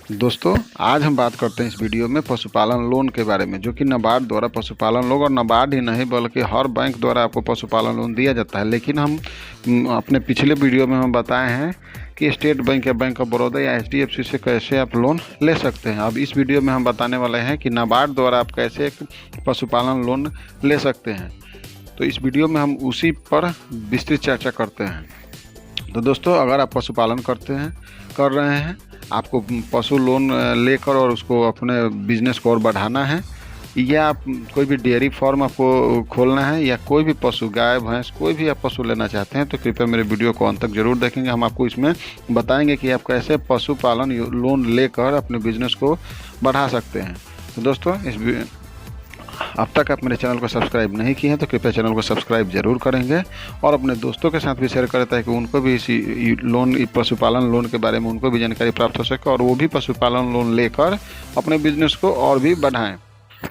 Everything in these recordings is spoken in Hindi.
दोस्तों, आज हम बात करते हैं इस वीडियो में पशुपालन लोन के बारे में, जो कि नाबार्ड द्वारा पशुपालन लोन, और नाबार्ड ही नहीं बल्कि हर बैंक द्वारा आपको पशुपालन लोन दिया जाता है। लेकिन हम अपने पिछले वीडियो में हम बताए हैं कि स्टेट बैंक या बैंक ऑफ बड़ौदा या HDFC से कैसे आप लोन ले सकते हैं। अब इस वीडियो में हम बताने वाले हैं कि नाबार्ड द्वारा आप कैसे एक पशुपालन लोन ले सकते हैं। तो इस वीडियो में हम उसी पर विस्तृत चर्चा करते हैं। तो दोस्तों, अगर आप पशुपालन कर रहे हैं, आपको पशु लोन लेकर और उसको अपने बिजनेस को और बढ़ाना है, या आप कोई भी डेयरी फार्म आपको खोलना है, या कोई भी पशु गाय भैंस कोई भी आप पशु लेना चाहते हैं, तो कृपया मेरे वीडियो को अंत तक जरूर देखेंगे। हम आपको इसमें बताएंगे कि आप कैसे पशुपालन लोन लेकर अपने बिजनेस को बढ़ा सकते हैं। तो दोस्तों, अब तक आप मेरे चैनल को सब्सक्राइब नहीं किए हैं तो कृपया चैनल को सब्सक्राइब जरूर करेंगे और अपने दोस्तों के साथ भी शेयर करें, ताकि उनको भी इसी पशुपालन लोन के बारे में उनको भी जानकारी प्राप्त हो सके और वो भी पशुपालन लोन लेकर अपने बिजनेस को और भी बढ़ाएं।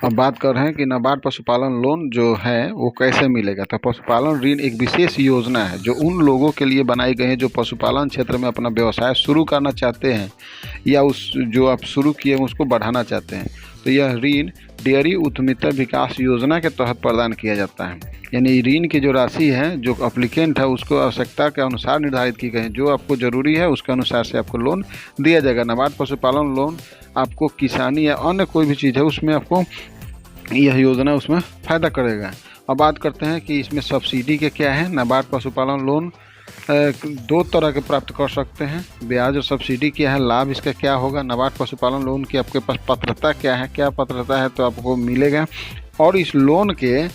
अब बात कर रहे हैं कि नाबार्ड पशुपालन लोन जो है वो कैसे मिलेगा। तो पशुपालन ऋण एक विशेष योजना है जो उन लोगों के लिए बनाई गई है जो पशुपालन क्षेत्र में अपना व्यवसाय शुरू करना चाहते हैं, या उस जो आप शुरू किए हैं उसको बढ़ाना चाहते हैं। तो यह ऋण डेयरी उद्यमिता विकास योजना के तहत प्रदान किया जाता है। यानी ऋण की जो राशि है, जो एप्लीकेंट है, उसको आवश्यकता के अनुसार निर्धारित की गई है। जो आपको ज़रूरी है उसके अनुसार से आपको लोन दिया जाएगा। नाबार्ड पशुपालन लोन आपको किसानी या अन्य कोई भी चीज़ है उसमें आपको यह योजना उसमें फ़ायदा करेगा। अब बात करते हैं कि इसमें सब्सिडी के क्या है। नाबार्ड पशुपालन लोन दो तरह के प्राप्त कर सकते हैं। ब्याज और सब्सिडी क्या है, लाभ इसका क्या होगा, नाबार्ड पशुपालन लोन की आपके पास पात्रता क्या है, क्या पात्रता है तो आपको मिलेगा, और इस लोन के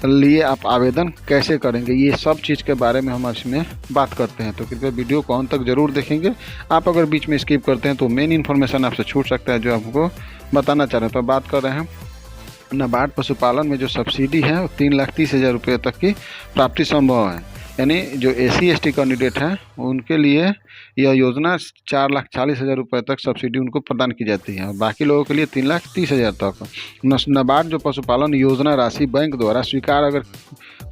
लिए आप आवेदन कैसे करेंगे, ये सब चीज़ के बारे में हम इसमें बात करते हैं। तो कृपया वीडियो को अंत तक जरूर देखेंगे। आप अगर बीच में स्किप करते हैं तो मेन इन्फॉर्मेशन आपसे छूट सकता है जो आपको बताना चाह रहे हैं। तो बात कर रहे हैं नाबार्ड पशुपालन में जो सब्सिडी है वो 3,30,000 रुपये तक की प्राप्ति संभव है। यानी जो SC/ST कैंडिडेट हैं उनके लिए यह योजना 4,40,000 रुपये तक सब्सिडी उनको प्रदान की जाती है, और बाकी लोगों के लिए 3,30,000 तक। नाबार्ड जो पशुपालन योजना राशि बैंक द्वारा स्वीकार अगर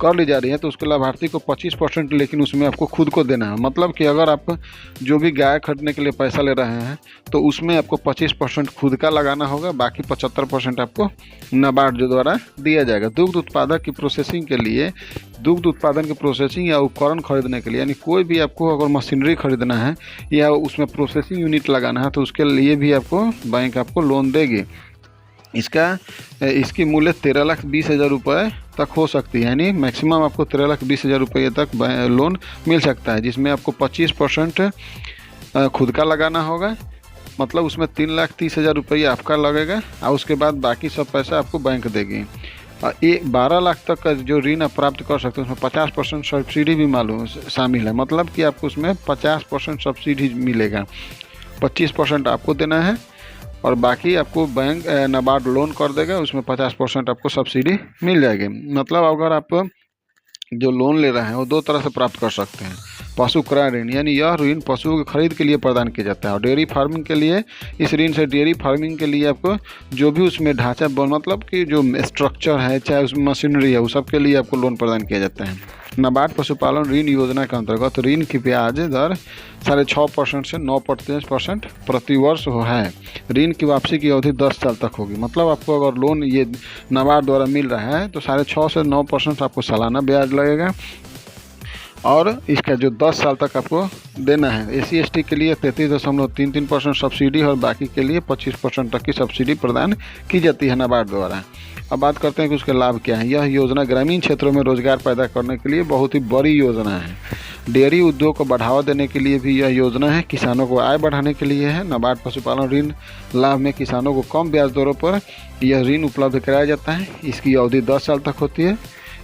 कर ली जा रही है तो उसके लाभार्थी को 25%, लेकिन उसमें आपको खुद को देना है। मतलब कि अगर आप जो भी गाय खरीदने के लिए पैसा ले रहे हैं तो उसमें आपको 25% खुद का लगाना होगा, बाकी 75% आपको नाबार्ड जो द्वारा दिया जाएगा। दुग्ध उत्पादक की प्रोसेसिंग के लिए, दुग्ध उत्पादन की प्रोसेसिंग या उपकरण खरीदने के लिए, यानी कोई भी आपको अगर मशीनरी खरीदना है या उसमें प्रोसेसिंग यूनिट लगाना है तो उसके लिए भी आपको बैंक आपको लोन देगी। इसकी मूल्य 13,20,000 रुपये तक हो सकती है। यानी मैक्सिमम आपको 13,20,000 रुपये तक लोन मिल सकता है, जिसमें आपको 25% खुद का लगाना होगा। मतलब उसमें 3,30,000 रुपये आपका लगेगा, और उसके बाद बाकी सब पैसा आपको बैंक देगी। 12 लाख तक का जो ऋण आप प्राप्त कर सकते हैं उसमें 50% सब्सिडी भी मालूम शामिल है। मतलब कि आपको उसमें 50% सब्सिडी मिलेगा, 25% आपको देना है और बाकी आपको बैंक नाबार्ड लोन कर देगा, उसमें 50% आपको सब्सिडी मिल जाएगी। मतलब अगर आप जो लोन ले रहे हैं वो दो तरह से प्राप्त कर सकते हैं। पशु क्रय ऋण, यानी यह ऋण पशुओं की खरीद के लिए प्रदान किया जाता है, और डेयरी फार्मिंग के लिए इस ऋण से डेयरी फार्मिंग के लिए आपको जो भी उसमें ढांचा मतलब कि जो स्ट्रक्चर है, चाहे उसमें मशीनरी है, वो सब के लिए आपको लोन प्रदान किया जाता है। नाबार्ड पशुपालन ऋण योजना के अंतर्गत ऋण की ब्याज दर 6.5% से 9% प्रति वर्ष है। ऋण की वापसी की अवधि 10 साल तक होगी। मतलब आपको अगर लोन ये नाबार्ड द्वारा मिल रहा है तो 6.5 से 9% आपको सालाना ब्याज लगेगा, और इसका जो 10 साल तक आपको देना है। SC/ST के लिए 33.33% सब्सिडी और बाकी के लिए 25% तक की सब्सिडी प्रदान की जाती है नाबार्ड द्वारा। अब बात करते हैं कि उसके लाभ क्या है। यह योजना ग्रामीण क्षेत्रों में रोजगार पैदा करने के लिए बहुत ही बड़ी योजना है। डेयरी उद्योग को बढ़ावा देने के लिए भी यह योजना है। किसानों को आय बढ़ाने के लिए है। नाबार्ड पशुपालन ऋण लाभ में किसानों को कम ब्याज दरों पर यह ऋण उपलब्ध कराया जाता है। इसकी अवधि 10 साल तक होती है।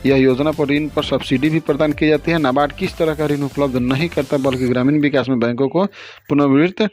यह योजना पर ऋण पर सब्सिडी भी प्रदान की जाती है। नाबार्ड किस तरह का ऋण उपलब्ध नहीं करता, बल्कि ग्रामीण विकास में बैंकों को पुनर्वित्त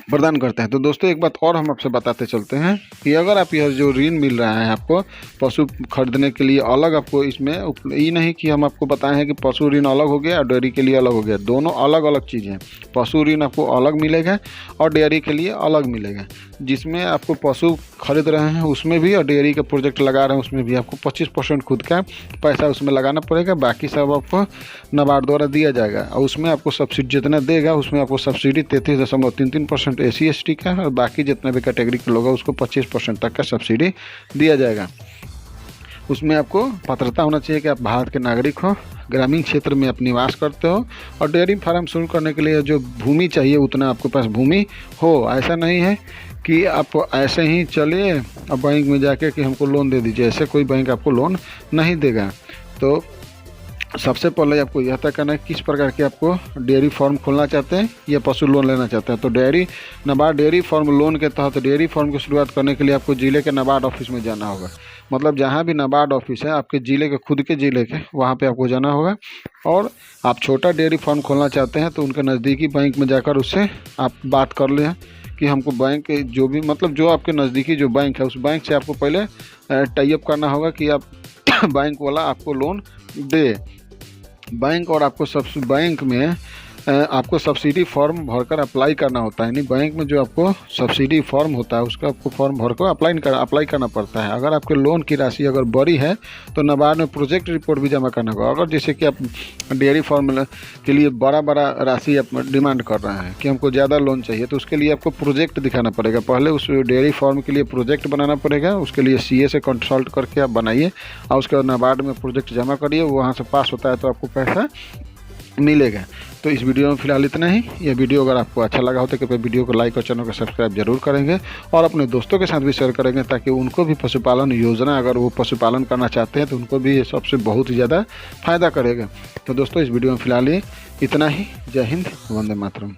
प्रदान करते हैं। तो दोस्तों, एक बात और हम आपसे बताते चलते हैं कि अगर आप यह जो ऋण मिल रहा है आपको पशु खरीदने के लिए अलग, आपको इसमें ये नहीं कि हम आपको बताए हैं कि पशु ऋण अलग हो गया और डेयरी के लिए अलग हो गया। दोनों अलग अलग चीज़ें हैं। पशु ऋण आपको अलग मिलेगा और डेयरी के लिए अलग मिलेगा। जिसमें आपको पशु खरीद रहे हैं उसमें भी, और डेयरी का प्रोजेक्ट लगा रहे हैं उसमें भी आपको 25% खुद का पैसा उसमें लगाना पड़ेगा। बाकी सब आपको नाबार्ड द्वारा दिया जाएगा, और उसमें आपको सब्सिडी जितना देगा उसमें आपको सब्सिडी 33.33% SC/ST का, और बाकी जितना भी कैटेगरी का लोग उसको 25% तक का सब्सिडी दिया जाएगा। उसमें आपको पात्रता होना चाहिए कि आप भारत के नागरिक हो, ग्रामीण क्षेत्र में आप निवास करते हो, और डेयरी फार्म शुरू करने के लिए जो भूमि चाहिए उतना आपके पास भूमि हो। ऐसा नहीं है कि आप ऐसे ही चलिए और बैंक में जाके कि हमको लोन दे दीजिए, ऐसे कोई बैंक आपको लोन नहीं देगा। तो सबसे पहले आपको यह तय करना है किस प्रकार के आपको डेयरी फार्म खोलना चाहते हैं या पशु लोन लेना चाहते हैं। तो नाबार्ड डेयरी फार्म लोन के तहत डेयरी फार्म की शुरुआत करने के लिए आपको जिले के नाबार्ड ऑफिस में जाना होगा। मतलब जहाँ भी नाबार्ड ऑफिस है आपके ज़िले के, खुद के ज़िले के, वहाँ पे आपको जाना होगा। और आप छोटा डेयरी फार्म खोलना चाहते हैं तो उनके नज़दीकी बैंक में जाकर उससे आप बात कर लें कि हमको बैंक जो भी, मतलब जो आपके नज़दीकी जो बैंक है उस बैंक से आपको पहले टाई अप करना होगा कि आप बैंक वाला आपको लोन दे। बैंक और आपको बैंक में आपको सब्सिडी फॉर्म भरकर अप्लाई करना होता है। यानी बैंक में जो आपको सब्सिडी फॉर्म होता है उसका आपको फॉर्म भरकर अप्लाई करना पड़ता है। अगर आपके लोन की राशि अगर बड़ी है तो नाबार्ड में प्रोजेक्ट रिपोर्ट भी जमा करना होगा। अगर जैसे कि आप डेयरी फार्म के लिए बड़ा राशि आप डिमांड कर रहे हैं कि हमको ज़्यादा लोन चाहिए, तो उसके लिए आपको प्रोजेक्ट दिखाना पड़ेगा। पहले उस डेयरी फार्म के लिए प्रोजेक्ट बनाना पड़ेगा, उसके लिए CA से कंसल्ट करके आप बनाइए, और उसके बाद नाबार्ड में प्रोजेक्ट जमा करिए, वहाँ से पास होता है तो आपको पैसा मिलेगा। तो इस वीडियो में फिलहाल इतना ही। यह वीडियो अगर आपको अच्छा लगा हो तो कृपया वीडियो को लाइक और चैनल को सब्सक्राइब जरूर करेंगे, और अपने दोस्तों के साथ भी शेयर करेंगे ताकि उनको भी पशुपालन योजना, अगर वो पशुपालन करना चाहते हैं तो उनको भी ये सबसे बहुत ही ज़्यादा फायदा करेगा। तो दोस्तों इस वीडियो में फिलहाल इतना ही। जय हिंद, वंदे मातरम।